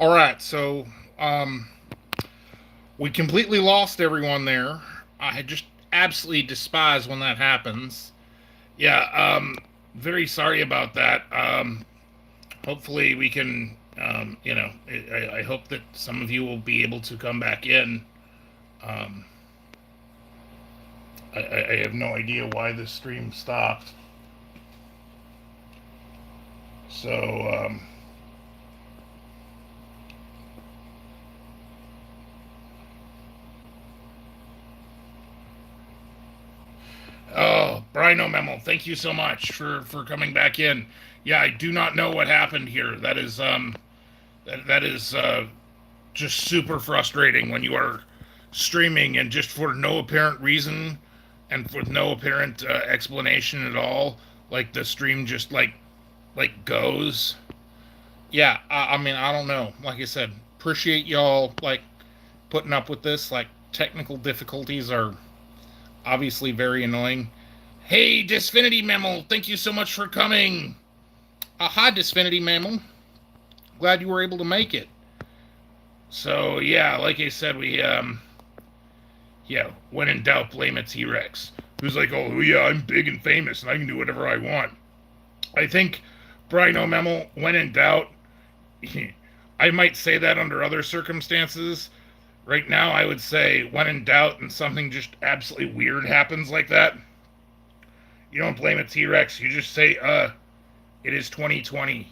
All right, so um, we completely lost everyone there. I just absolutely despise when that happens. Yeah, very sorry about that. Hopefully, we can. I hope that some of you will be able to come back in. Um, I have no idea why this stream stopped. So, oh, Brino Memo, thank you so much for coming back in. Yeah, I do not know what happened here. That is just super frustrating when you are streaming and just for no apparent reason and with no apparent explanation at all, like the stream just like goes. Yeah, I mean I don't know. Like I said, appreciate y'all like putting up with this. Like technical difficulties are obviously very annoying. Hey, Disfinity Mammal, thank you so much for coming. Hi, Disfinity Mammal. Glad you were able to make it. So yeah, like I said, yeah, when in doubt, blame a T Rex. Who's like, oh yeah, I'm big and famous and I can do whatever I want. I think Brian O'Memmel, when in doubt, I might say that under other circumstances. Right now, I would say when in doubt and something just absolutely weird happens like that, you don't blame a T Rex. You just say, it is 2020.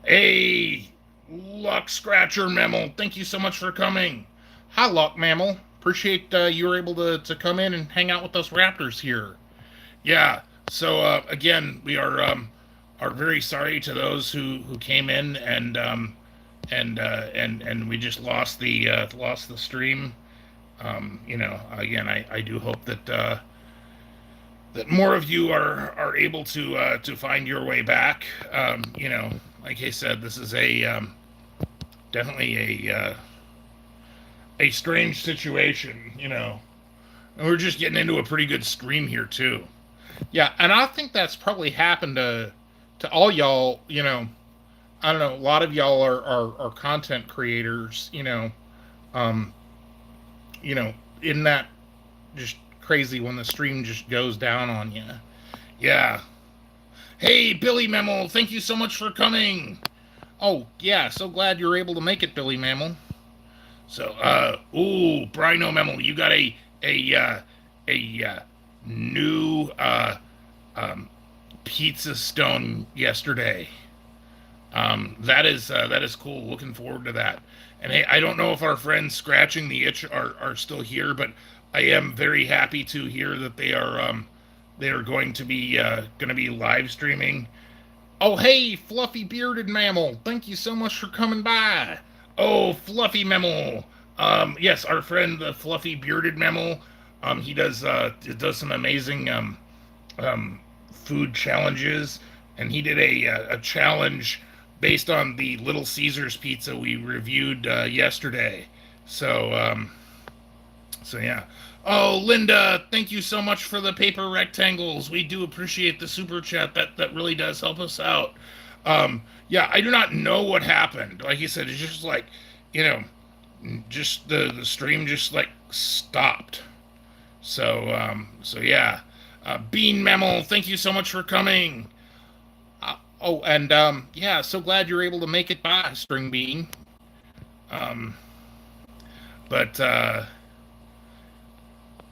Hey, Luck Scratcher Mammal, thank you so much for coming. Hi, Luck Mammal. Appreciate you were able to come in and hang out with us Raptors here. Yeah. So again, we are very sorry to those who came in and we just lost the stream. Again, I do hope that more of you are able to find your way back. Like I said, this is a definitely a strange situation. And we're just getting into a pretty good stream here too. Yeah, and I think that's probably happened to all y'all. I don't know. A lot of y'all are content creators. Um, isn't that just crazy when the stream just goes down on you? Yeah. Hey, Billy Mammal, thank you so much for coming. Oh yeah, so glad you're able to make it, Billy Mammal. So, Brino Mammal, you got a new pizza stone yesterday. That is cool. Looking forward to that. And hey, I don't know if our friends scratching the itch are still here, but I am very happy to hear that they are going to be live streaming. Oh hey, fluffy bearded mammal, thank you so much for coming by. Oh, fluffy mammal. Yes, our friend the fluffy bearded mammal. He does some amazing um, food challenges, and he did a challenge based on the Little Caesars pizza we reviewed yesterday. So yeah. Oh, Linda, thank you so much for the paper rectangles. We do appreciate the super chat. That really does help us out. Yeah, I do not know what happened. Like you said, it's just like, you know, just the stream just like stopped. So yeah. Bean Mammal, thank you so much for coming. And yeah, so glad you're able to make it by, String Bean. Um, but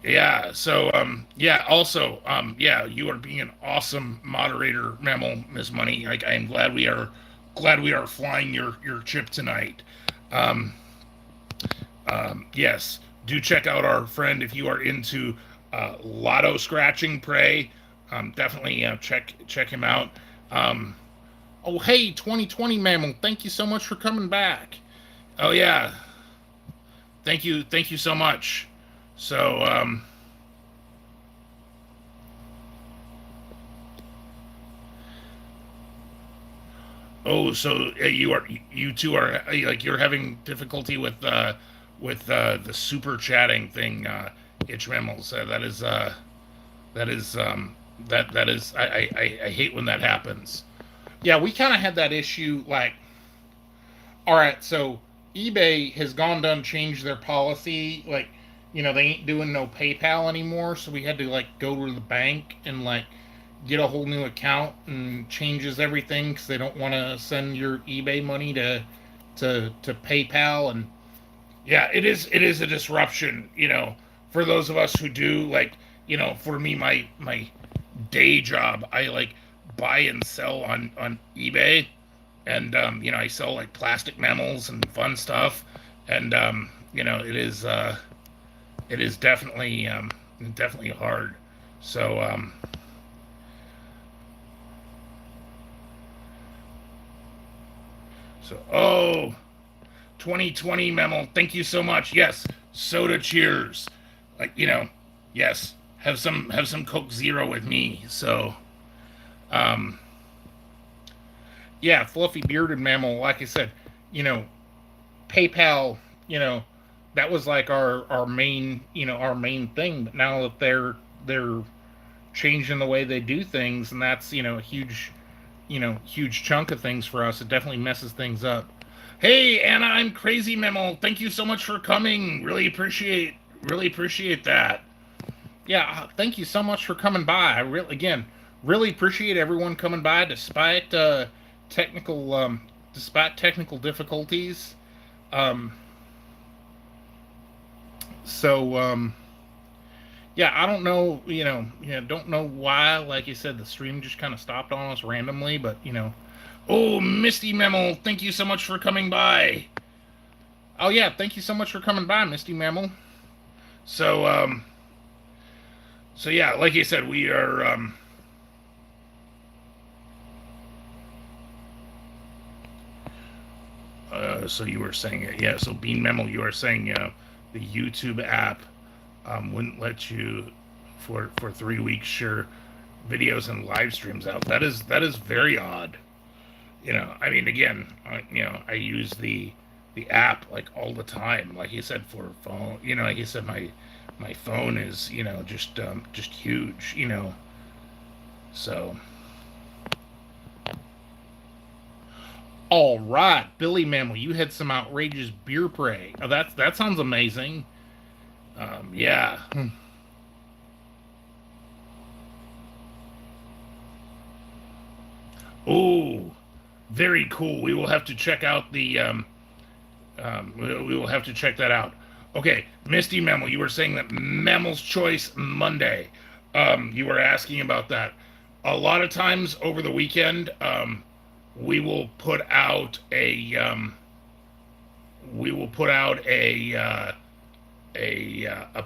yeah, so yeah, also yeah, you are being an awesome moderator, Mammal Miss Money. Like I am glad we are flying your chip tonight. Um, yes, do check out our friend if you are into lotto scratching prey. Definitely check him out. Um, oh hey, 2020 Mammal, thank you so much for coming back. Oh yeah, thank you so much. So oh, so you two are like you're having difficulty with the super chatting thing, itch mammals. That is I hate when that happens. Yeah, we kind of had that issue like All right, so eBay has gone done changed their policy. Like, they ain't doing no PayPal anymore. So we had to like go to the bank and like get a whole new account and changes everything because they don't want to send your eBay money to PayPal. And Yeah, it is a disruption, for those of us who do, like, for me, my day job, I like buy and sell on eBay, and I sell like plastic mammals and fun stuff, and it is definitely hard. So oh, 2020 memo. Thank you so much. Yes, soda cheers. Like, yes, have some Coke Zero with me. So, um, yeah, fluffy bearded mammal. Like I said, you know, PayPal. You know, that was like our main thing. But now that they're changing the way they do things, and that's a huge chunk of things for us. It definitely messes things up. hey Anna, I'm Crazy Memo. Thank you so much for coming. Really appreciate that. Yeah, thank you so much for coming by. I really appreciate everyone coming by technical despite technical difficulties. Um, so yeah, I don't know, don't know why. Like you said, the stream just kind of stopped on us randomly, but Oh, Misty Memo, thank you so much for coming by. oh yeah, thank you so much for coming by, Misty Mammal. So yeah, like you said, we are so you were saying it, yeah. So Bean Memo, you were saying the YouTube app wouldn't let you for 3 weeks share videos and live streams out. That is very odd. I mean, again, I use the app like all the time. Like you said, for phone, like you said, my phone is just huge. So All right, Billy Mammal, you had some outrageous beer prey. Oh, that sounds amazing. yeah. Oh, very cool. We will have to check out the we will have to check that out. Okay, Misty Mammal, you were saying that Mammal's Choice Monday. You were asking about that. A lot of times over the weekend, we will put out a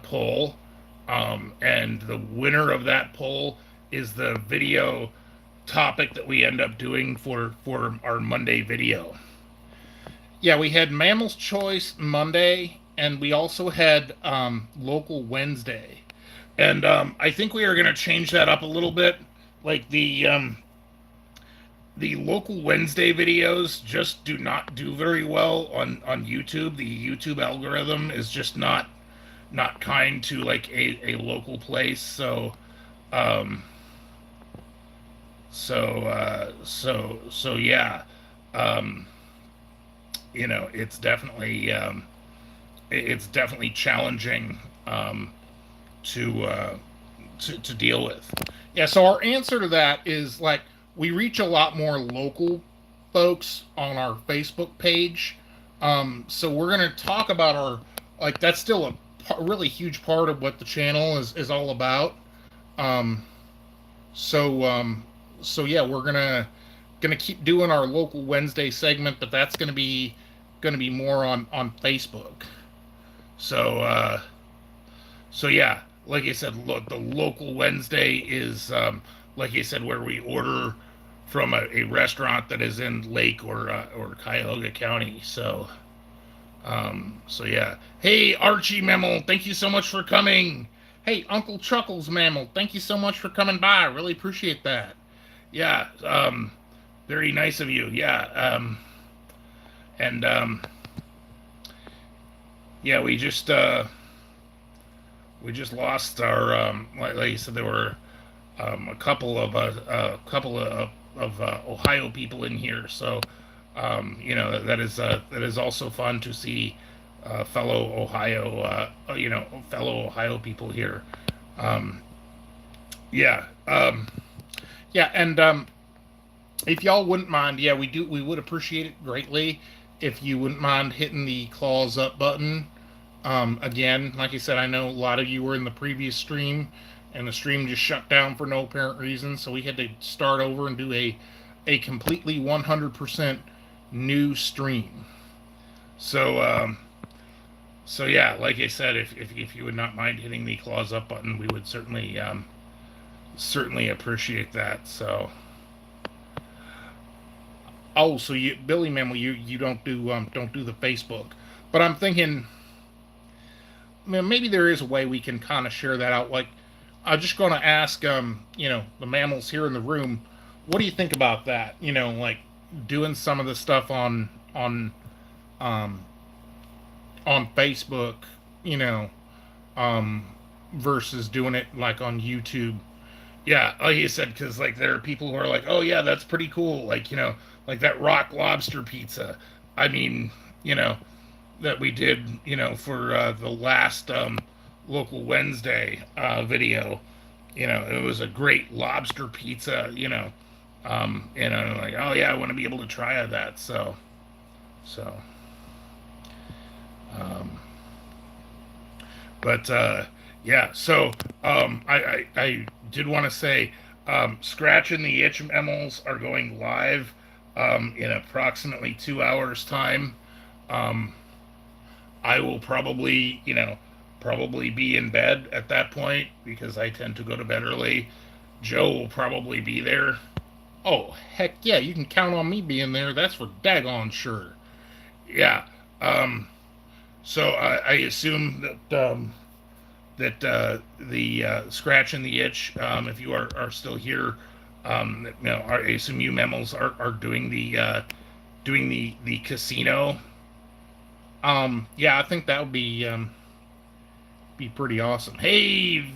poll, and the winner of that poll is the video topic that we end up doing for our Monday video. Yeah, we had Mammal's Choice Monday, and we also had Local Wednesday. And I think we are going to change that up a little bit. Like the local Wednesday videos just do not do very well on YouTube. The YouTube algorithm is just not kind to like a local place. Um, so yeah, um, it's definitely challenging to to deal with. Yeah, so our answer to that is like we reach a lot more local folks on our Facebook page. So we're gonna talk about our like that's still a really huge part of what the channel is all about. Um, so um, so yeah, we're gonna keep doing our local Wednesday segment, but that's gonna be more on Facebook. So yeah, like I said, look, the local Wednesday is like I said, where we order from a restaurant that is in Lake or Cuyahoga County. So yeah. Hey Archie Memmel, thank you so much for coming. Hey, Uncle Chuckles Mammal, thank you so much for coming by. I really appreciate that. Yeah, very nice of you. Yeah, and yeah, we just lost our like you said, there were a couple of Ohio people in here. So That is also fun to see fellow fellow Ohio people here. Um, yeah, Yeah, and if y'all wouldn't mind, yeah, we would appreciate it greatly if you wouldn't mind hitting the claws up button. Again, like I said, I know a lot of you were in the previous stream, and the stream just shut down for no apparent reason, so we had to start over and do a completely 100% new stream. so yeah, like I said, if you would not mind hitting the claws up button, we would certainly appreciate that. So Oh, so you, Billy Mammal, you don't do the Facebook, but I'm thinking, man, maybe there is a way we can kind of share that out. Like, I'm just going to ask, the mammals here in the room, what do you think about that? Like doing some of the stuff um, on Facebook, you know, um, versus doing it like on YouTube. yeah, like you said, because like there are people who are like, oh yeah, that's pretty cool. Like like that rock lobster pizza. I mean, you know, that we did, for the last local Wednesday video. It was a great lobster pizza. And I'm like, oh yeah, I want to be able to try that. So, um, but yeah. So I did want to say, Scratch and the Itch memos are going live in approximately 2 hours time. Um, I will probably be in bed at that point because I tend to go to bed early. Joe will probably be there. Oh, heck yeah, you can count on me being there. That's for daggone sure. Yeah. Um, so I assume that the Scratch and the Itch, if you are still here, I assume you mammals are doing the casino. Yeah, I think that would be pretty awesome. Hey,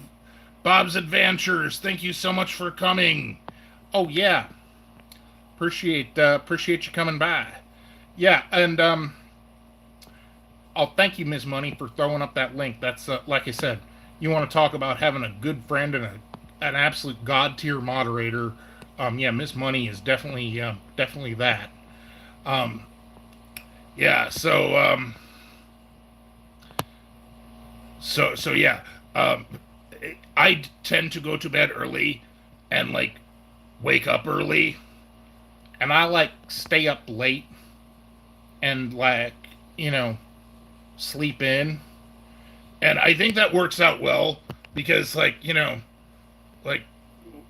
Bob's Adventures, thank you so much for coming. Oh yeah, appreciate you coming by. Yeah, and I'll thank you, Ms. Money, for throwing up that link. That's like I said, you want to talk about having a good friend and an absolute god tier moderator. Yeah, Miss Money is definitely that. Um, Yeah, so yeah, um, I tend to go to bed early and like wake up early. and I like stay up late and like you know sleep in. And I think that works out well because, like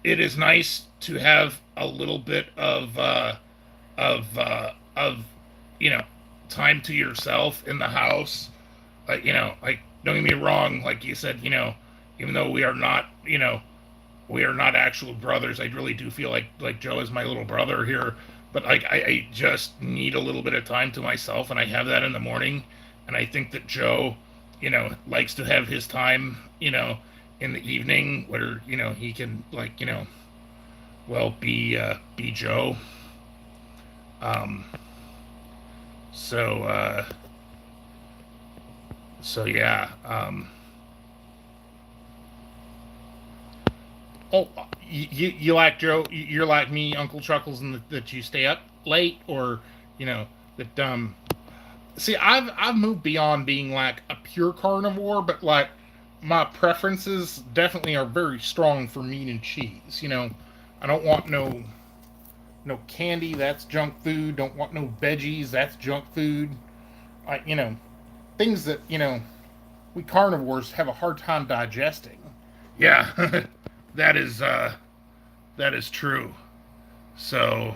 it is nice to have a little bit of you know time to yourself in the house. Like don't get me wrong. Like you said, even though we are not actual brothers, I really do feel like Joe is my little brother here. But like I just need a little bit of time to myself, and I have that in the morning. And I think that Joe, likes to have his time, in the evening where he can be Joe. Um, so yeah. Oh, you like Joe? You're like me, Uncle Chuckles, and that you stay up late, or that See, I've moved beyond being like a pure carnivore, but like my preferences definitely are very strong for meat and cheese. I don't want no candy. That's junk food. Don't want no veggies. That's junk food. Like things that we carnivores have a hard time digesting. Yeah, that is that is true. So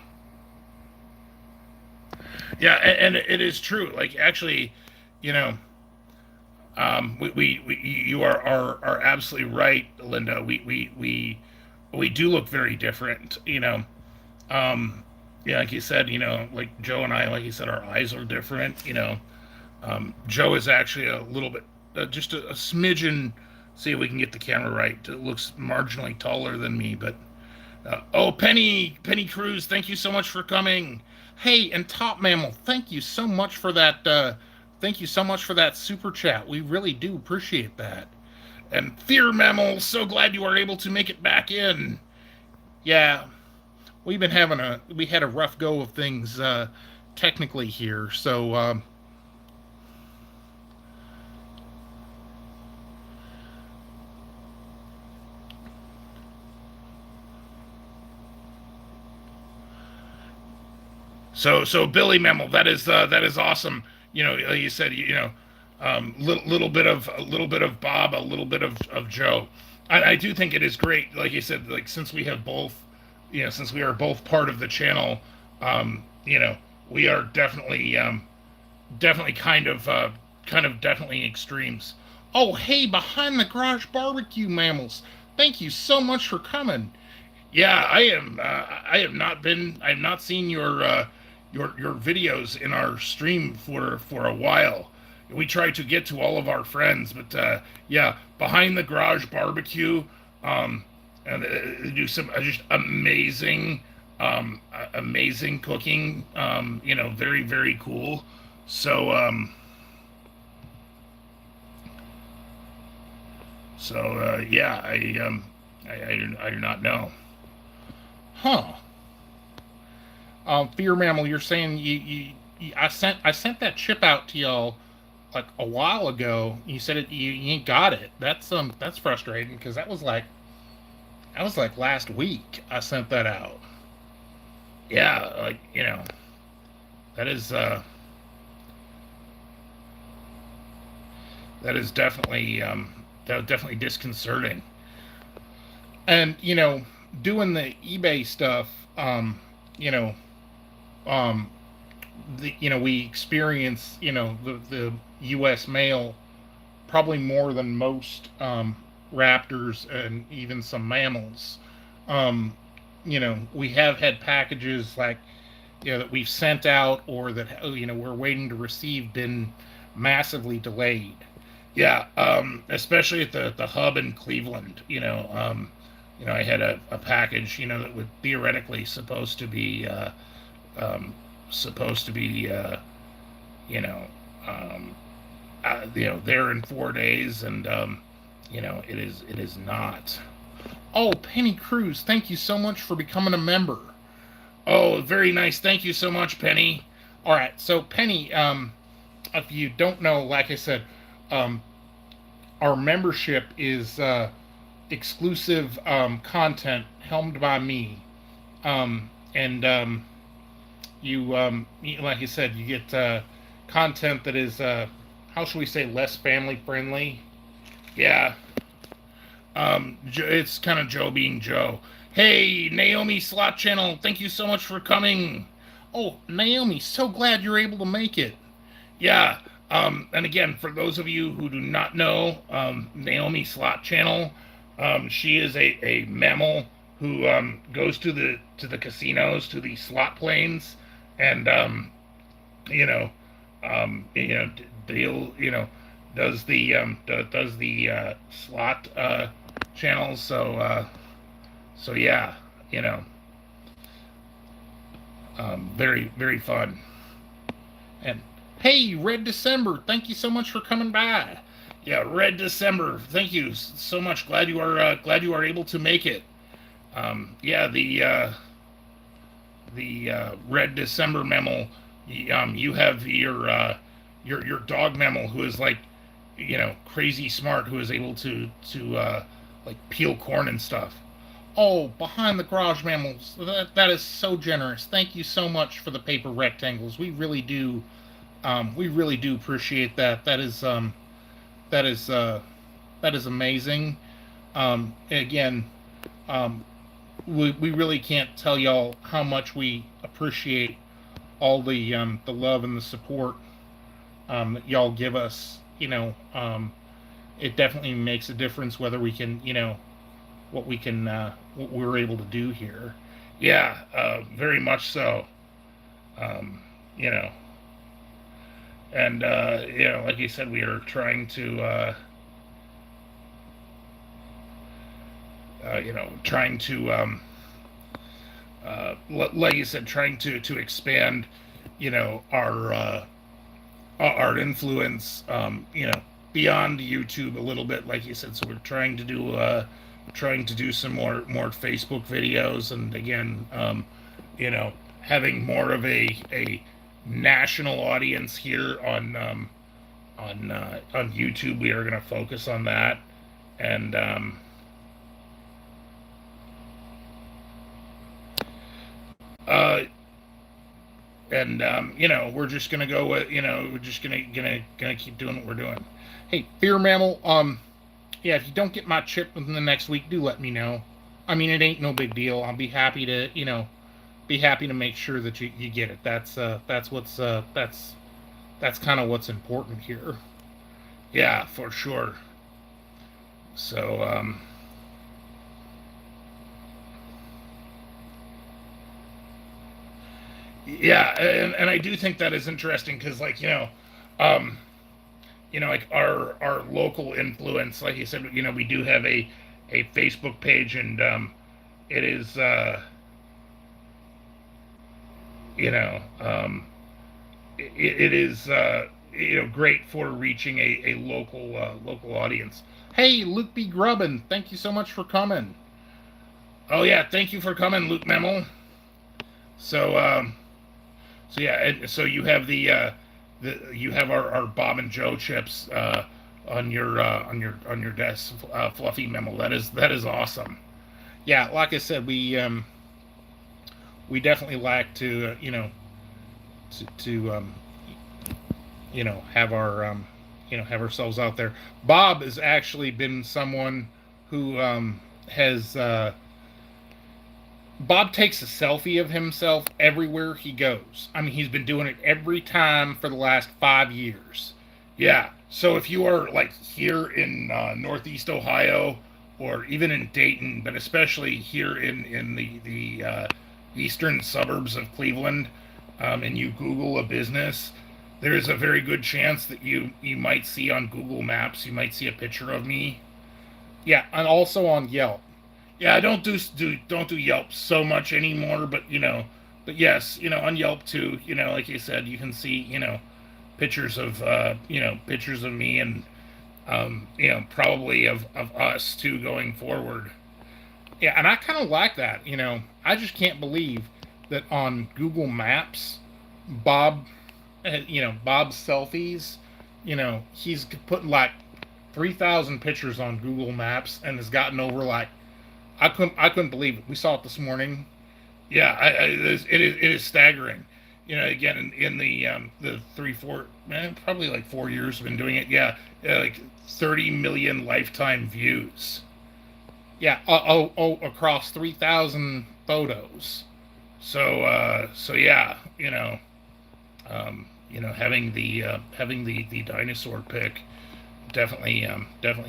yeah, and it is true. Like actually, you know, we you are absolutely right, Linda. We do look very different. Yeah, like you said, like Joe and I, like you said, our eyes are different. Joe is actually a little bit, just a smidgen. See if we can get the camera right. It looks marginally taller than me, but oh, Penny Cruz, thank you so much for coming. Hey, and Top Mammal, thank you so much for that. Thank you so much for that super chat. We really do appreciate that. And Fear Mammal, so glad you are able to make it back in. Yeah, we had a rough go of things technically here. So Billy Mammal, that is awesome. You know, like you said, little bit of Bob, a little bit of Joe. I do think it is great. Like you said, like since we have both, since we are both part of the channel, we are definitely definitely extremes. Oh, hey, behind the garage barbecue mammals, thank you so much for coming. Yeah, I am. I have not been. I have not seen your videos in our stream for a while. We try to get to all of our friends, but yeah, behind the garage barbecue, and they do some just amazing cooking. Very very cool. So yeah, I do not know. Huh. Fear Mammal, you're saying I sent that chip out to y'all like a while ago. You said you ain't got it. That's frustrating because that was like last week. I sent that out. Yeah, like that is uh, that is definitely disconcerting. And doing the eBay stuff, you know, um, we experience the U.S. mail probably more than most raptors and even some mammals. Um, we have had packages like that we've sent out or that we're waiting to receive been massively delayed. Yeah, especially at the hub in Cleveland. I had a package, that was theoretically um, supposed to be, you know, um, there in 4 days, and it is not. Oh, Penny Cruz, thank you so much for becoming a member. Oh, very nice. Thank you so much, Penny. All right, so Penny, if you don't know, like I said, um, our membership is exclusive content helmed by me, and like you said, you get content that is how should we say less family friendly. Yeah, it's kind of Joe being Joe. Hey, Naomi Slot Channel, thank you so much for coming. Oh, Naomi, so glad you're able to make it. Yeah, and again, for those of you who do not know, Naomi Slot Channel, she is a mammal who goes to the casinos, to the slot planes, and you know, deal, does the slot channels. So yeah, you know, very very fun. And hey, Red December, thank you so much for coming by. Yeah, Red December, thank you so much. Glad you are able to make it. Yeah, the Red December mammal. You have your dog mammal who is like crazy smart, who is able to like peel corn and stuff. Oh, behind the garage mammals, that is so generous. Thank you so much for the paper rectangles. We really do appreciate that. That is that is amazing. Again, um, we really can't tell y'all how much we appreciate all the love and the support that y'all give us. It definitely makes a difference whether we can, what we're able to do here. Yeah, very much so. Um, you know, and like you said, we are trying to, trying to like you said, trying to expand, our influence, beyond YouTube a little bit, like you said. So we're trying to do some more Facebook videos, and again, having more of a national audience here on YouTube. We are going to focus on that, and uh, we're just gonna go with, we're just gonna keep doing what we're doing. Hey, Fear Mammal, yeah, if you don't get my chip within the next week, do let me know. I mean, it ain't no big deal. I'll be happy to, be happy to make sure that you get it. That's kind of what's important here. Yeah, for sure. So, yeah, and I do think that is interesting because, like, um, like our local influence, like you said, we do have a Facebook page, and it is, you know, it is, great for reaching a local audience. Hey, Luke B. Grubbin, thank you so much for coming. Oh yeah, thank you for coming, Luke Memel. So, so yeah, and so you have you have our Bob and Joe chips on your desk, Fluffy Memel. That is awesome. Yeah, like I said, we definitely like to to have our have ourselves out there. Bob has actually been someone who has Bob takes a selfie of himself everywhere he goes. I mean, he's been doing it every time for the last 5 years. Yeah. So if you are like here in Northeast Ohio, or even in Dayton, but especially here in the eastern suburbs of Cleveland, and you Google a business, there is a very good chance that you might see on Google Maps, you might see a picture of me. Yeah, and also on Yelp. Yeah, I don't do Yelp so much anymore, but yes, on Yelp too. Like you said, you can see pictures of pictures of me, and probably of us too going forward. Yeah, and I kind of like that. I just can't believe that on Google Maps, Bob, Bob's selfies, he's put like 3,000 pictures on Google Maps and has gotten over like I couldn't believe it. We saw it this morning. Yeah, it is staggering. Again, in the 3 4 probably like 4 years I've been doing it. Yeah, like 30 million lifetime views. Yeah, across 3,000 photos. So yeah, having the dinosaur pick, definitely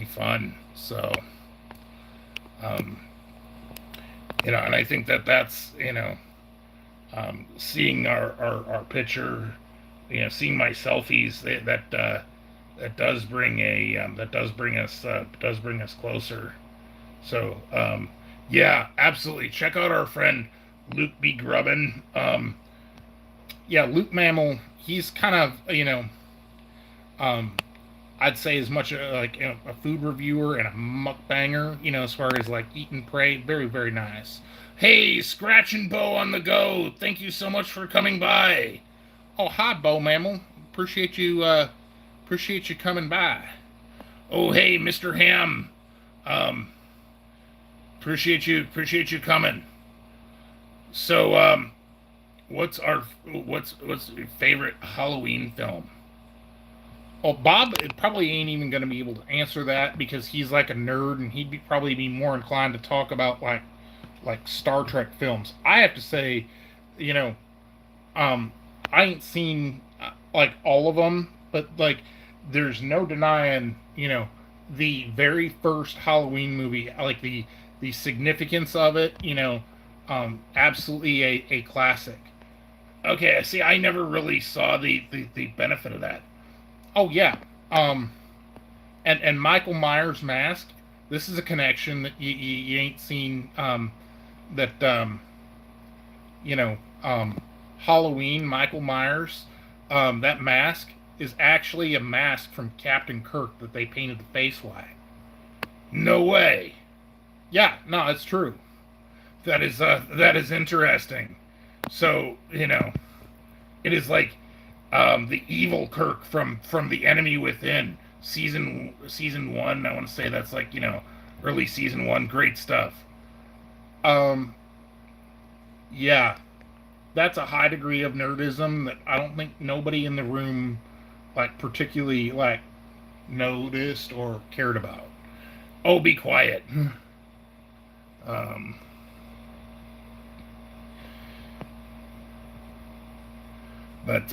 fun. So, um, and I think that's, seeing our picture, seeing my selfies, that does bring us closer. So, yeah, absolutely. Check out our friend Luke B. Grubbin. Yeah, Luke Mammal. He's kind of I'd say as much like a food reviewer and a mukbanger. As far as like eat and pray, very very nice. Hey, Scratch and Bow on the go. Thank you so much for coming by. Oh, hi, Bo Mammal. Appreciate you. Appreciate you coming by. Oh, hey, Mr. Ham. Appreciate you coming. So, what's your favorite Halloween film? Well, Bob probably ain't even going to be able to answer that because he's like a nerd and probably be more inclined to talk about like Star Trek films. I have to say, I ain't seen like all of them, but like there's no denying, the very first Halloween movie, like the significance of it, absolutely a classic. Okay, see, I never really saw the benefit of that. Oh yeah, and Michael Myers' mask. This is a connection that you ain't seen. That you know, Halloween, Michael Myers, that mask is actually a mask from Captain Kirk that they painted the face white. No way. Yeah, no, it's true. That is interesting. So it is like the evil Kirk from the Enemy Within season one. I want to say that's like early season one. Great stuff. Um, yeah, that's a high degree of nerdism that I don't think nobody in the room like particularly like noticed or cared about. Oh, be quiet. um, but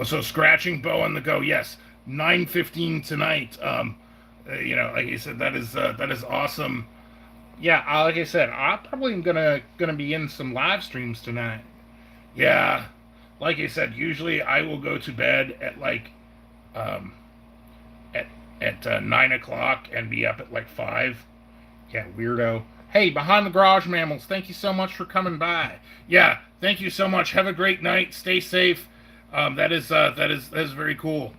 so scratching Bo on the go. Yes, 9:15 tonight. Like I said, that is awesome. Yeah, like I said, I probably am gonna be in some live streams tonight. Yeah, like I said, usually I will go to bed at like um, at 9 o'clock and be up at like 5. Yeah, weirdo. Hey, behind the garage mammals, thank you so much for coming by. Yeah, thank you so much. Have a great night. Stay safe. That is very cool.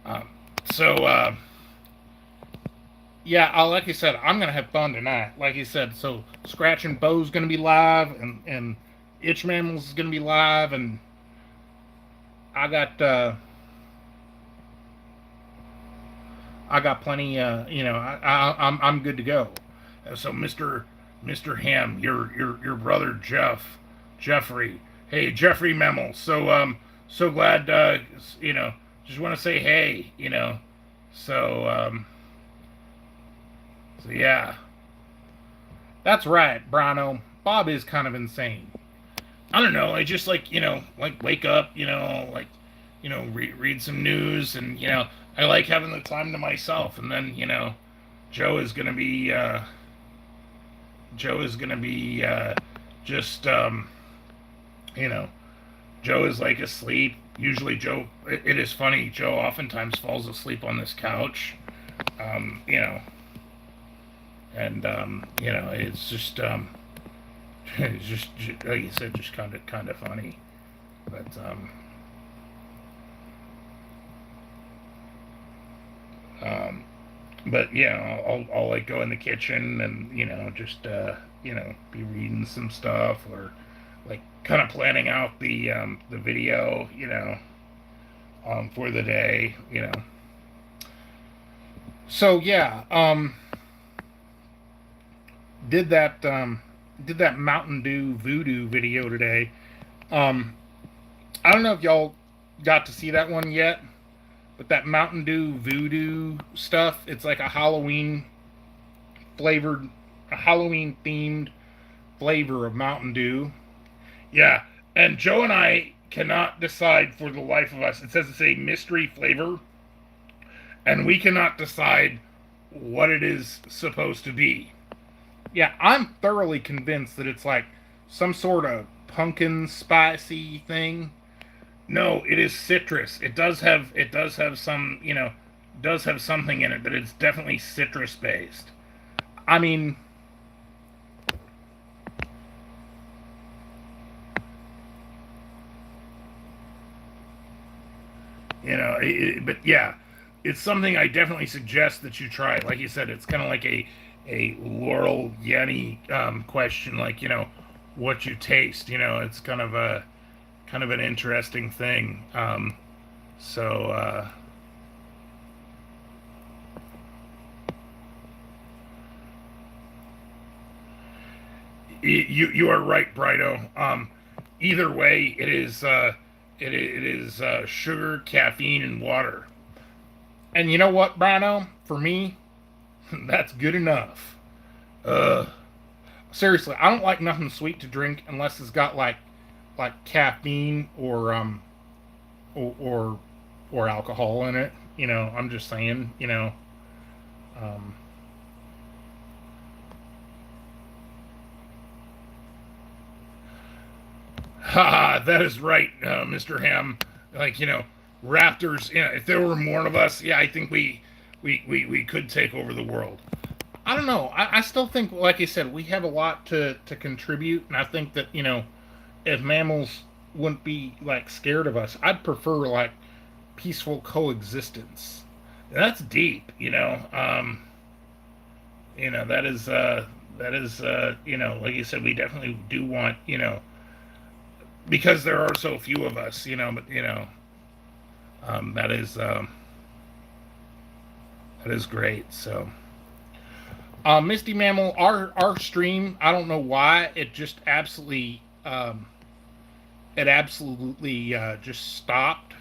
Um, so yeah, like I said, I'm gonna have fun tonight. Like I said, so Scratch and Bo's gonna be live, and Itch Mammals is gonna be live, and I got plenty. I'm good to go. so Mr. Ham, your brother Jeffrey. Hey, Jeffrey Memmel. So glad. Just want to say hey. So yeah. That's right, Brano. Bob is kind of insane. I don't know. I just like wake up. Read some news, and I like having the time to myself. And then Joe is gonna be just Joe is like asleep. Usually Joe. It is funny. Joe oftentimes falls asleep on this couch. Um, you know, it's just it's just like you said, just kind of funny. But um, but yeah, I'll like go in the kitchen and just be reading some stuff, or like kind of planning out the video for the day. So yeah, did that Mountain Dew Voodoo video today. I don't know if y'all got to see that one yet, but that Mountain Dew Voodoo stuff, it's like a Halloween themed flavor of Mountain Dew. Yeah, and Joe and I cannot decide for the life of us. It says it's a mystery flavor, and we cannot decide what it is supposed to be. Yeah, I'm thoroughly convinced that it's like some sort of pumpkin spicy thing. No, it is citrus. It does have some, does have something in it, but it's definitely citrus based. I mean, But yeah, it's something I definitely suggest that you try. Like you said, it's kind of like a Laurel Yanny question, like what you taste. It's kind of an interesting thing. So you are right, Brido. Either way, it is sugar, caffeine, and water. and you know what, Brino? For me, that's good enough. Uh, Seriously, I don't like nothing sweet to drink unless it's got like caffeine or or alcohol in it. I'm just saying. Um, Ha! That is right, Mr. Ham. Like Raptors. If there were more of us, yeah, I think we could take over the world. I don't know. I still think, like I said, we have a lot to contribute, and I think that if mammals wouldn't be like scared of us, I'd prefer like peaceful coexistence. That's deep, that is like you said, we definitely do want, because there are so few of us, but that is great. So Misty Mammal, our stream, I don't know why it just absolutely just stopped.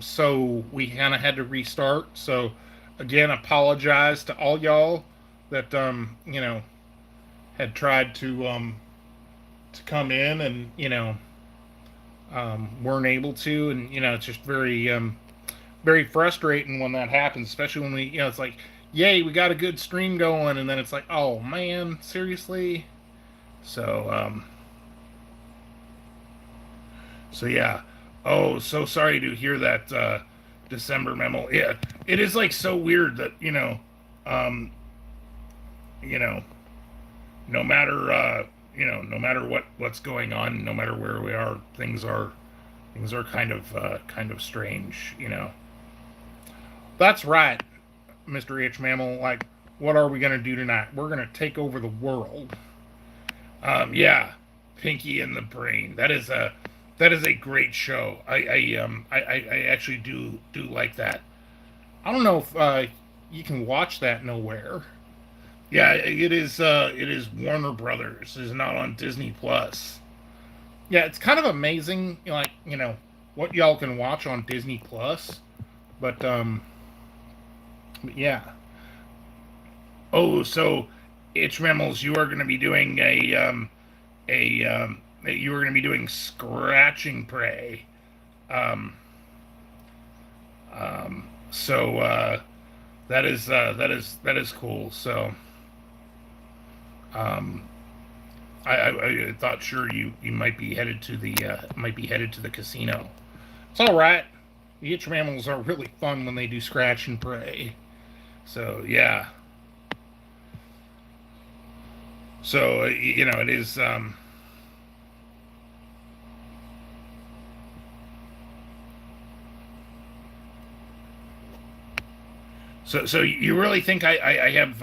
So we kind of had to restart. So again, apologize to all y'all that had tried to come in and weren't able to, and it's just very frustrating when that happens, especially when we it's like, yay, we got a good stream going, and then it's like, oh man, seriously. So so yeah. Oh, so sorry to hear that December memo. Yeah, it is like so weird that um, you know, no matter no matter what's going on, no matter where we are, things are kind of strange. that's right, Mr. H Mammal. Like, what are we gonna do tonight? We're gonna take over the world. Yeah, Pinky and the Brain. That is a great show. I actually do like that. I don't know if you can watch that nowhere. Yeah, it is Warner Brothers. It's not on Disney Plus. Yeah, it's kind of amazing, like what y'all can watch on Disney Plus. But yeah. Oh, so Itch Mammals, you are going to be doing you are going to be doing scratching prey. Um, so that is cool. So um, I thought sure you might be headed to the casino. It's all right. The itch mammals are really fun when they do scratch and pray. So yeah. So it is. So you really think I have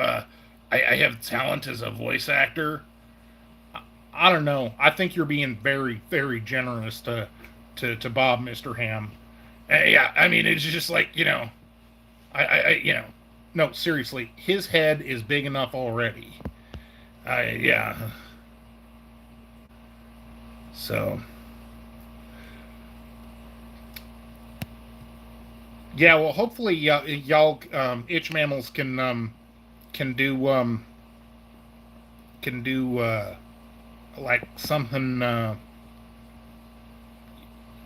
I have talent as a voice actor? I don't know. I think you're being very, very generous to Bob, Mr. Ham. Yeah, I mean it's just like I No, seriously, his head is big enough already. yeah. So Yeah, well, hopefully y'all itch mammals can do like something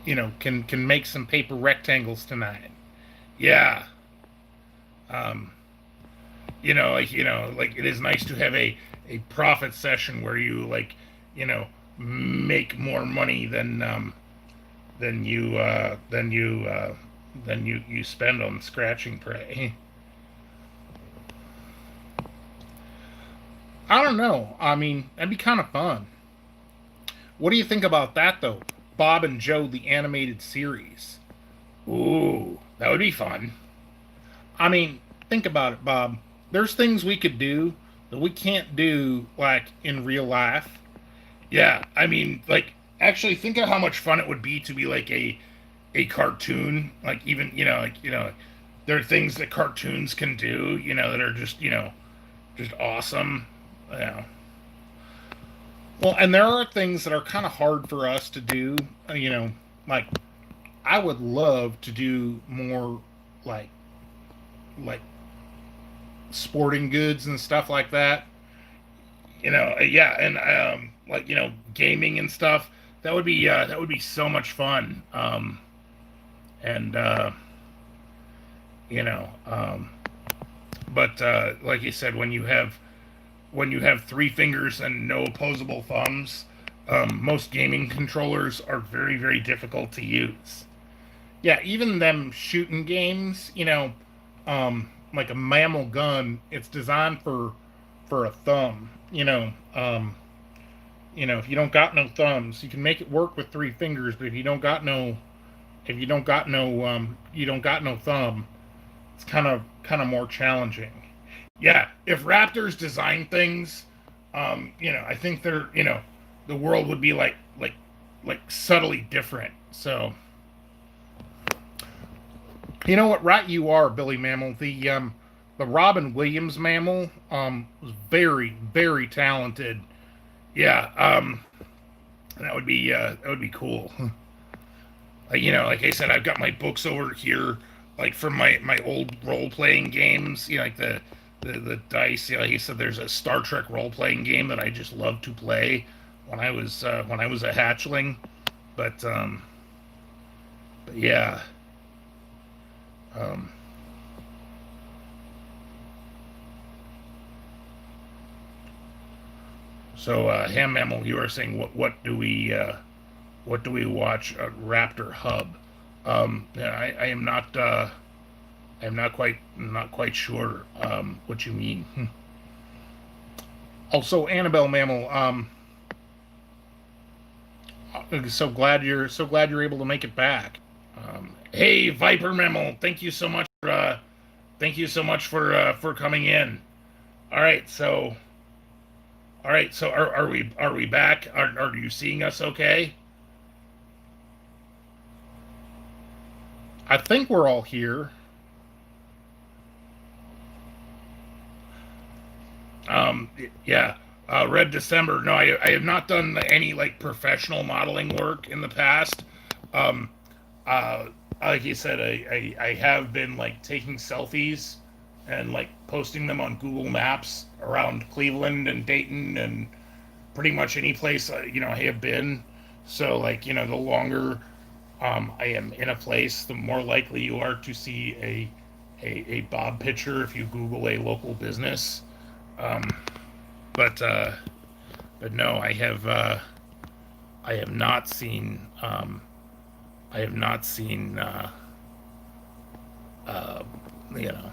can make some paper rectangles tonight. yeah. Um, like it is nice to have a profit session where you make more money than you spend on scratching prey. I don't know. I mean, that'd be kind of fun. What do you think about that though? Bob and Joe, the animated series. Ooh, that would be fun. I mean, think about it, Bob. There's things we could do that we can't do like in real life. Yeah, I mean, like actually think of how much fun it would be to be like a cartoon. Like even there are things that cartoons can do. That are just awesome. Yeah. Well, and there are things that are kind of hard for us to do. Like I would love to do more like like sporting goods and stuff like that. Yeah, and like gaming and stuff. That would be so much fun. And you know, but like you said, when you have three fingers and no opposable thumbs, most gaming controllers are very very difficult to use. Yeah, even them shooting games, like a mammal gun. It's designed for a thumb. If you don't got no thumbs, you can make it work with three fingers. But you don't got no thumb, it's kind of more challenging. Yeah, if Raptors design things, I think the world would be like subtly different. So, You know what? Right, you are, Billy Mammal. The Robin Williams Mammal was very very talented. yeah, that would be cool. Like I said, I've got my books over here, like from my old role playing games. Like the dice. Like you said, there's a Star Trek role playing game that I just loved to play when I was a hatchling. But yeah. Um, so Ham Mammal, you were saying what do we watch at Raptor Hub? Yeah, I am not. I'm not quite sure what you mean. Also, Annabelle Mammal. So glad you're able to make it back. Hey, Viper Mammal, thank you so much for coming in. All right, so are we back? Are you seeing us okay? I think we're all here. Um, yeah. Red December. No, I have not done any like professional modeling work in the past. Um, like you said, I have been like taking selfies and like posting them on Google Maps around Cleveland and Dayton and pretty much any place I have been. So like the longer I am in a place, the more likely you are to see a Bob picture if you Google a local business. Um, but but no, I have not seen I have not seen uh, you know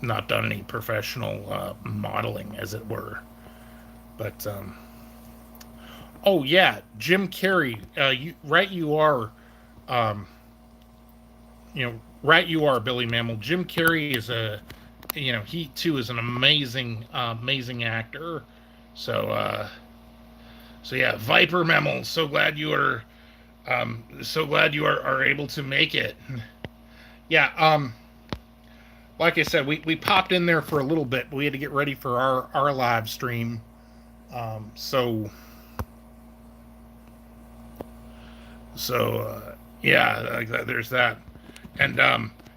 not done any professional modeling, as it were. But Oh yeah, Jim Carrey. You are. Um, right, you are, Billy Mammal. Jim Carrey is he too is an amazing actor. so so yeah, Viper Mammal. So glad you are able to make it. Yeah. Like I said, we popped in there for a little bit, but we had to get ready for our live stream. So Yeah, there's that. And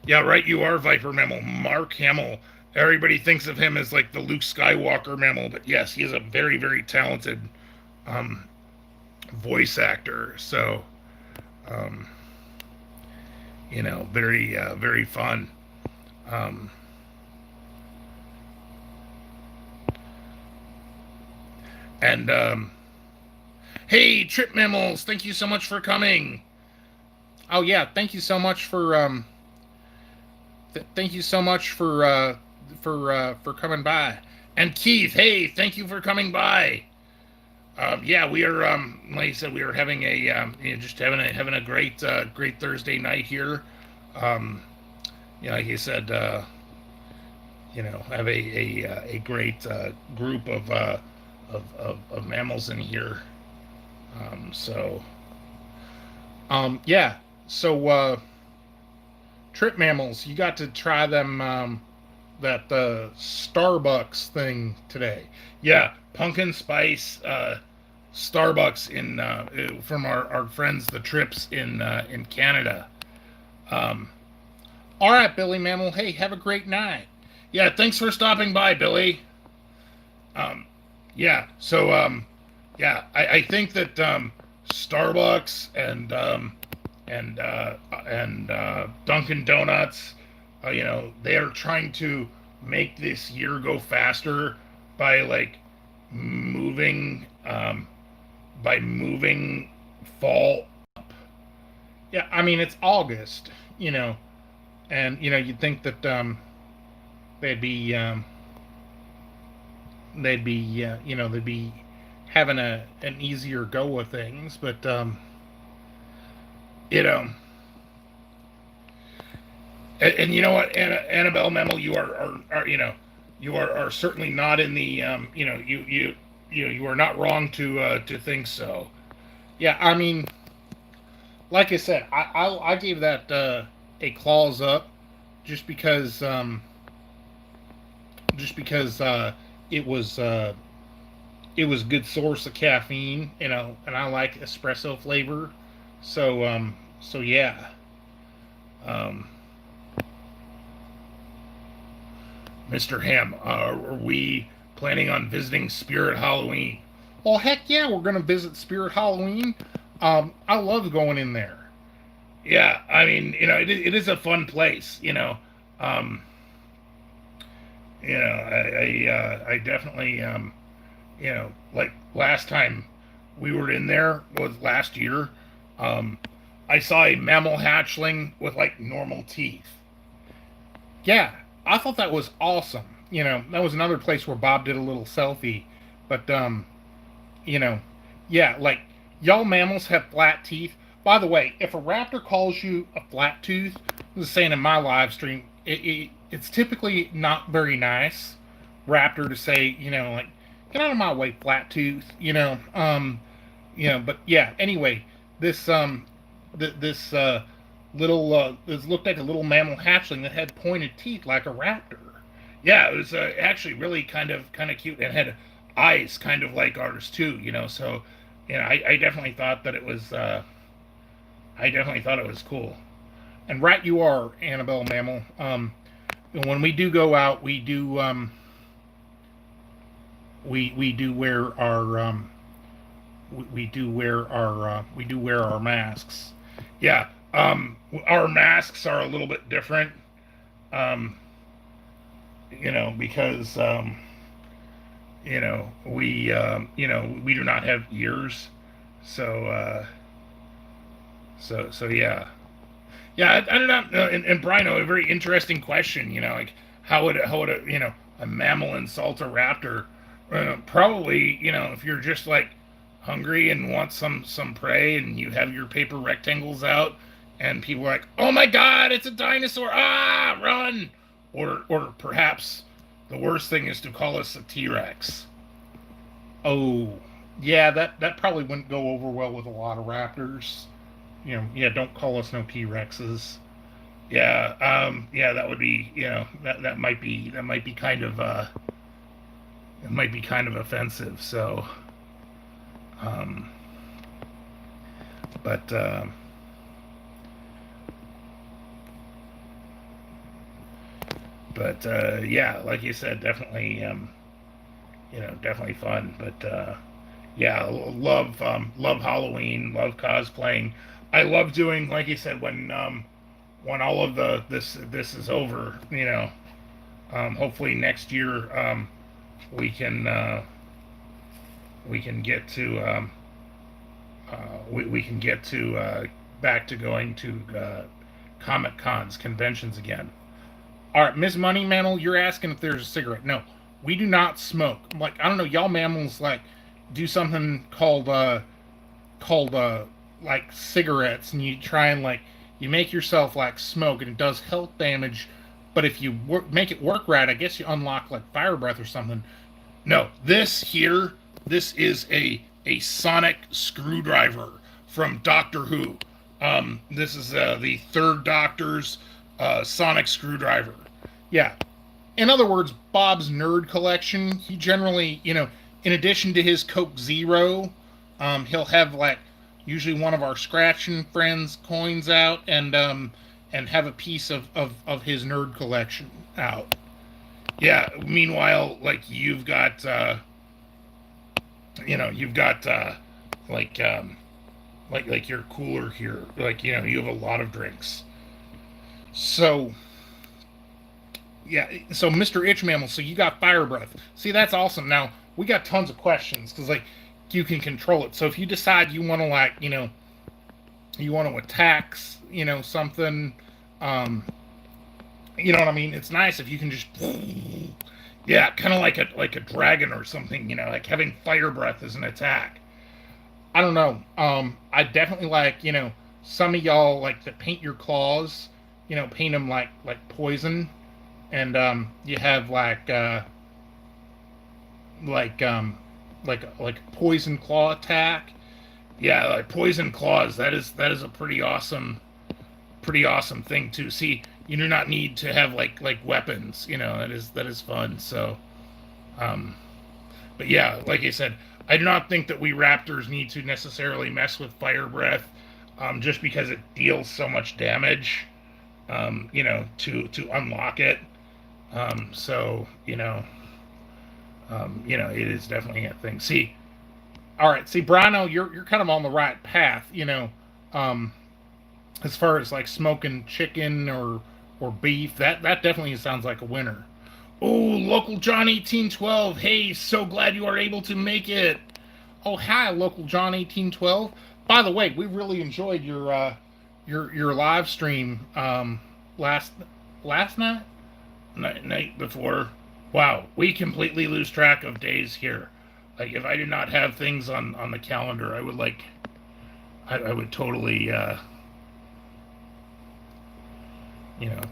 yeah, right, you are Viper Mammal. Mark Hamill. Everybody thinks of him as like the Luke Skywalker mammal, but yes, he is a very, very talented um, voice actor. So, um, very, very fun. Um, and hey, Trip Mammals, thank you so much for coming. oh yeah, thank you so much for coming by. And Keith, hey, thank you for coming by. Yeah, we are. Like I said, we are having just having a great Thursday night here. Um, yeah, like you said, have a great group of mammals in here. So Yeah. So Trip Mammals, you got to try them that Starbucks thing today. yeah, pumpkin spice Starbucks from our friends the Trips in Canada. Um, All right, Billy Mammal. Hey, have a great night. yeah, thanks for stopping by, Billy. Um, yeah, so yeah, I think that Starbucks and Dunkin' Donuts, they are trying to make this year go faster by like moving by moving fall. Yeah, I mean it's August, and you'd think that they'd be they'd be having an easier go of things. But You know, and you know what, Annabelle Memmel, you are are certainly not in the you are not wrong to think so. yeah, I mean, like I said, I gave that a claws up just because just because it was uh, it was a good source of caffeine, and I like espresso flavor. So yeah. Um, Mr. Ham, are we planning on visiting Spirit Halloween? Well, heck yeah, we're gonna visit Spirit Halloween. I love going in there. Yeah, I mean, it is a fun place. Um, I definitely, like last time we were in there was last year. Um, I saw a mammal hatchling with like normal teeth. Yeah, I thought that was awesome. That was another place where Bob did a little selfie. But you know, yeah, like y'all mammals have flat teeth. By the way, if a raptor calls you a flat tooth, I was saying in my live stream, it's typically not very nice raptor to say, like get out of my way, flat tooth. But yeah. Anyway, this this little this looked like a little mammal hatchling that had pointed teeth like a raptor. Yeah, it was actually really kind of cute and had eyes kind of like ours too. So I definitely thought that it was I definitely thought it was cool. And right you are, Annabelle Mammal. When we do go out, we do wear our we do wear our masks. Yeah, our masks are a little bit different. Um, because we do not have ears, so yeah. Yeah, I don't know. And Brian, a very interesting question. Like how would a mammal insult a raptor? Probably, if you're just like hungry and want some prey, and you have your paper rectangles out, and people are like, "Oh my God, it's a dinosaur! Ah, run!" Or perhaps the worst thing is to call us a T-Rex. Oh, yeah, that probably wouldn't go over well with a lot of raptors. Yeah, don't call us no T Rexes. Yeah, yeah, that would be, that might be kind of it might be kind of offensive. So, um, but yeah, like you said, definitely, definitely fun. But yeah, love Halloween, love cosplaying. I love doing, like you said, when all of this is over. Hopefully next year we can get to we can get to back to going to comic cons, conventions again. All right, Miss Money Mammal, you're asking if there's a cigarette. No, we do not smoke. Like I don't know, y'all mammals like do something called like cigarettes, and you try and like you make yourself like smoke, and it does health damage. But if you make it work right, I guess you unlock like fire breath or something. No, this is a sonic screwdriver from Doctor Who. This is the third Doctor's sonic screwdriver. Yeah. In other words, Bob's nerd collection, he generally, in addition to his Coke Zero, he'll have like usually one of our scratching friends coins out, and have a piece of his nerd collection out. Yeah. Meanwhile, like you've got like like your cooler here. Like you have a lot of drinks. So yeah, so Mr. Itch Mammal, so you got fire breath. See, that's awesome. Now we got tons of questions because like you can control it. So if you decide you want to like you want to attack something, um You know what I mean? It's nice if you can just, Yeah, kind of like a dragon or something. Like having fire breath as an attack. I don't know. I definitely like, some of y'all like to paint your claws, paint them like poison, and you have like like a poison claw attack. Yeah, like poison claws. That is a pretty awesome thing to see. You do not need to have like weapons. That is fun. So, um, but yeah, like I said, I do not think that we raptors need to necessarily mess with fire breath, just because it deals so much damage. To unlock it. So it is definitely a thing. See, All right, see, Brino, you're kind of on the right path. Um, as far as like smoking chicken or beef, that definitely sounds like a winner. oh, local John 1812. Hey, so glad you are able to make it. Oh, hi, local John 1812. By the way, we really enjoyed your live stream last last night. Night before. Wow, we completely lose track of days here. Like if I did not have things on the calendar, I would I would totally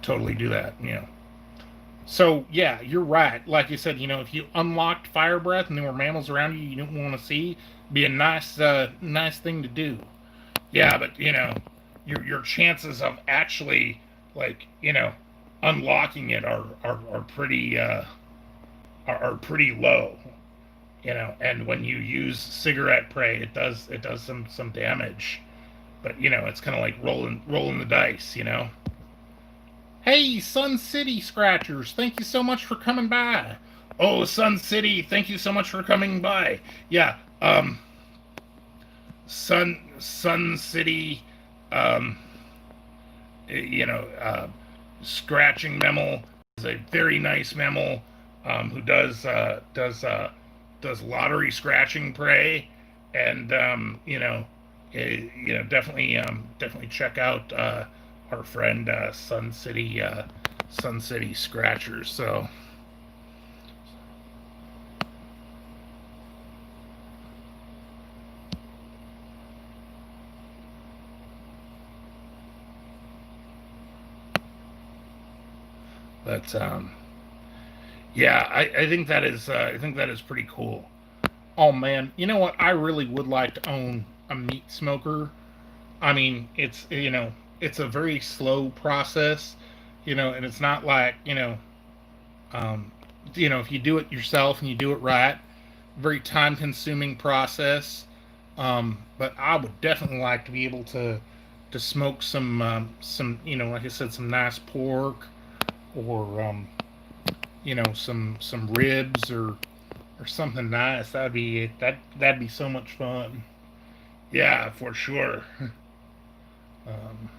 totally do that. So yeah, you're right. Like you said, if you unlocked fire breath and there were mammals around you didn't want to see, be a nice thing to do. Yeah, but your chances of actually like unlocking it are pretty are pretty low. And when you use cigarette prey, it does some damage. But it's kind of like rolling the dice. Hey, Sun City Scratchers, thank you so much for coming by. Oh, Sun City, thank you so much for coming by. Yeah, Sun City, um, you know, scratching mammal is a very nice mammal, who does lottery scratching prey, and definitely check out our friend Sun City Scratchers. So. But yeah, I think that is pretty cool. Oh man, you know what? I really would like to own a meat smoker. I mean, it's a very slow process, and it's not like, um, if you do it yourself and you do it right, very time consuming process. But I would definitely like to be able to smoke some, like I said, some nice pork, or some ribs, or something nice. That'd be so much fun. Yeah, for sure. Um,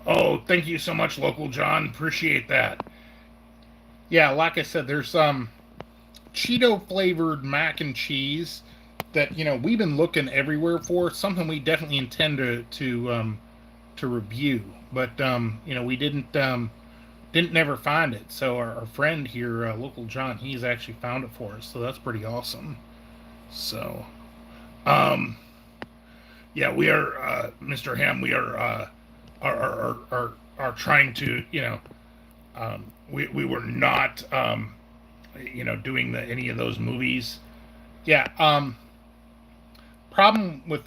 Oh, thank you so much, local John. Appreciate that. yeah, like I said, there's Cheeto flavored mac and cheese that we've been looking everywhere for. It's something we definitely intend to review, but we didn't never find it. So our friend here, local John, he's actually found it for us. So that's pretty awesome. So, um, yeah, we are, Mr. Ham. We are trying to, we were not, doing any of those movies. Yeah. Problem with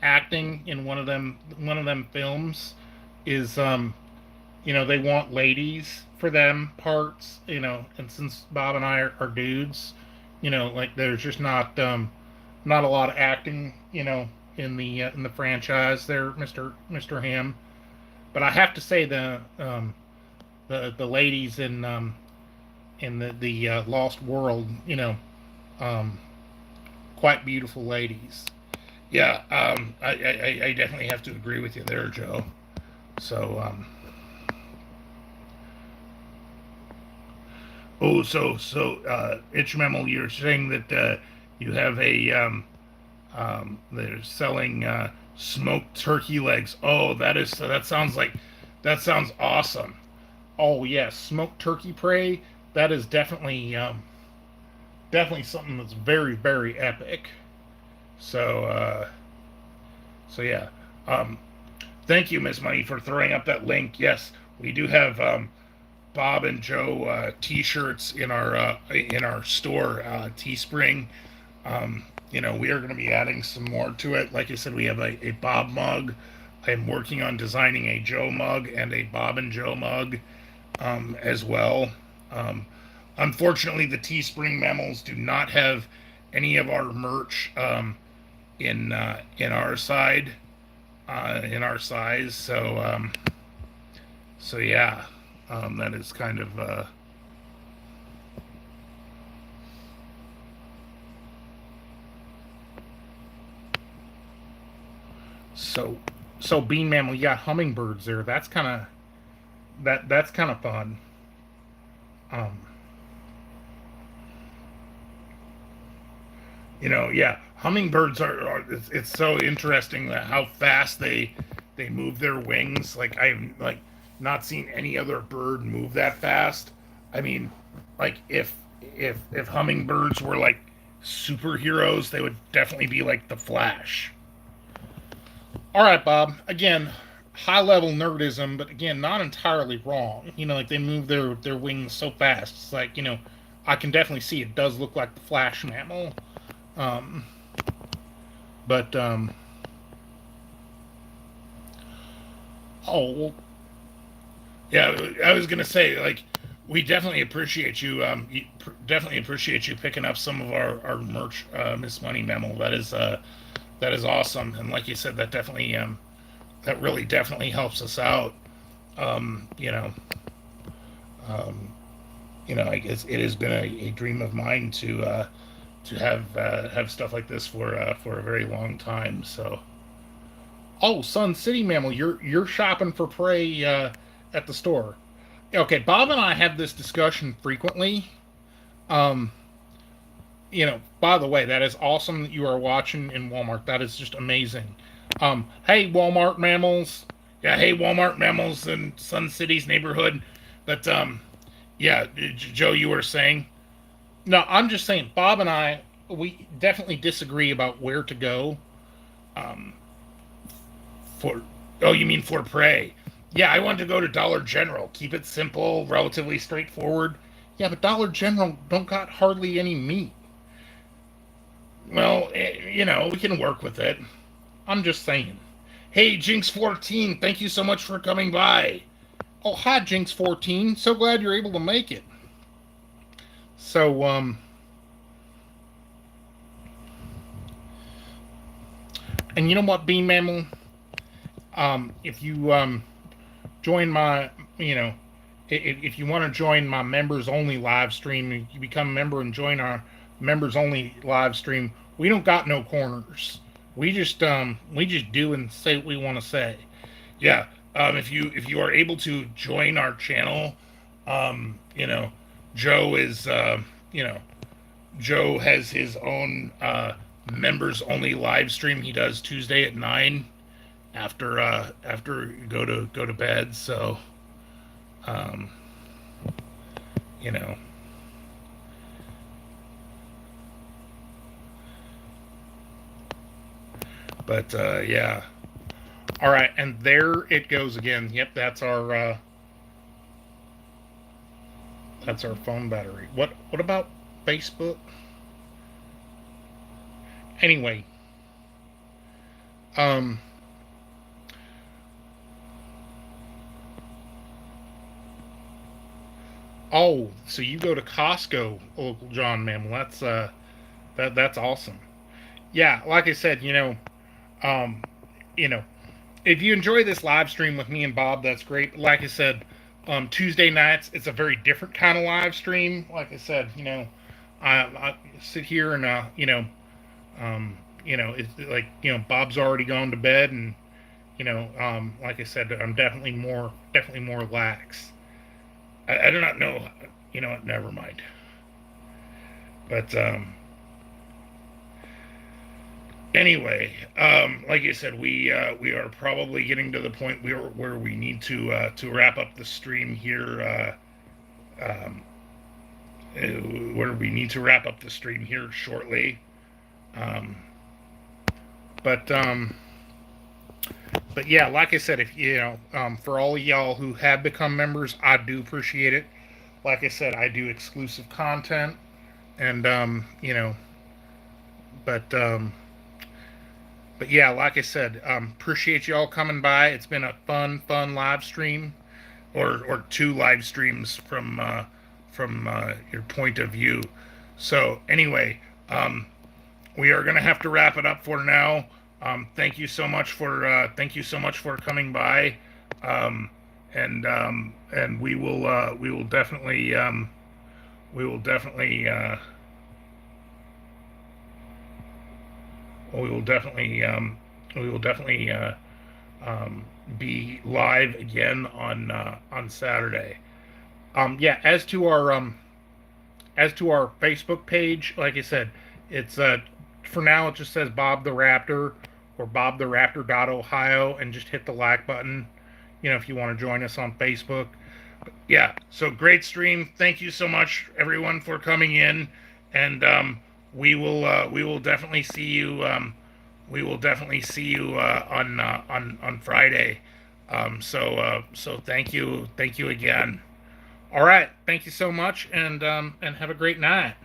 acting in one of them films is they want ladies for them parts, and since Bob and I are dudes, like there's just not a lot of acting, in the franchise there, Mr. Ham. But I have to say the ladies in the Lost World, um, quite beautiful ladies. Yeah, I definitely have to agree with you there, Joe. So, oh, Itch Memo, you're saying that you have they're selling Smoked turkey legs. Oh, that sounds awesome. Oh yes, smoked turkey prey. That is definitely something that's very very epic. So so yeah. Um, Thank you, Miss Money, for throwing up that link. Yes, we do have Bob and Joe T-shirts in our store, Teespring. We are going to be adding some more to it. Like I said, we have a Bob mug. I'm working on designing a Joe mug and a Bob and Joe mug as well. Um, Unfortunately, the Teespring mammals do not have any of our merch in our side, in our size. So yeah, that is kind of So so bean mammal, you got hummingbirds there. That's kind of fun. Um, yeah, hummingbirds it's so interesting that how fast they move their wings. Like I've like not seen any other bird move that fast. I mean, like if hummingbirds were like superheroes, they would definitely be like the Flash. all right, Bob. Again, high level nerdism, but again, not entirely wrong. Like they move their wings so fast. It's like I can definitely see it does look like the flash mammal. Um, but oh well, Yeah, I was gonna say like we definitely appreciate you. Definitely appreciate you picking up some of our merch, Miss Money Memo. That is awesome. And like you said, that really definitely helps us out. Um, you know, um, I guess it has been a dream of mine to have stuff like this for a very long time. So oh, Sun City mammal, you're shopping for prey at the store. Okay, Bob and I have this discussion frequently. Um, by the way, that is awesome that you are watching in Walmart. That is just amazing. Hey, Walmart mammals. yeah, hey Walmart mammals in Sun City's neighborhood. But yeah, Joe, you were saying No, I'm just saying, Bob and I, we definitely disagree about where to go. Um, for oh, you mean for prey? Yeah, I want to go to Dollar General. Keep it simple, relatively straightforward. yeah, but Dollar General don't got hardly any meat. Well, we can work with it. I'm just saying. Hey, Jinx 14, thank you so much for coming by. Oh, hi, Jinx 14. So glad you're able to make it. So, and you know what, Bean Mammal? If you join my, if you want to join my members only live stream, you become a member and join our members only live stream. We don't got no corners. We just do and say what we want to say. Yeah, if you are able to join our channel, um, you know, Joe is Joe has his own members only live stream he does Tuesday at 9 after you go to bed. So um, you know, but yeah. All right, and there it goes again. Yep, that's our phone battery. What about Facebook? Anyway, um, oh, so you go to Costco, local John Mammal. That's awesome. Yeah, like I said, um, you know, if you enjoy this live stream with me and Bob, that's great. But like I said, Tuesday nights, it's a very different kind of live stream. Like I said, I sit here and it's like Bob's already gone to bed, and like I said, I'm definitely more lax. I do not know. You know what? Never mind. But anyway, like I said, we are probably getting to the point where we need to wrap up the stream here. Where we need to wrap up the stream here shortly. Um, but yeah, like I said, if for all of y'all who have become members, I do appreciate it. Like I said, I do exclusive content, and but yeah, like I said, appreciate y'all coming by. It's been a fun live stream, or two live streams from your point of view. So anyway, we are gonna have to wrap it up for now. Thank you so much for coming by, and we will definitely we will definitely we will definitely be live again on Saturday. Yeah, as to our Facebook page, like I said, it's for now it just says Bob the Raptor or Bob the Raptor.Ohio, and just hit the like button, if you want to join us on Facebook. But yeah, so great stream. Thank you so much, everyone, for coming in, and we will definitely see you. We will definitely see you on Friday. So thank you again. All right, thank you so much, and have a great night.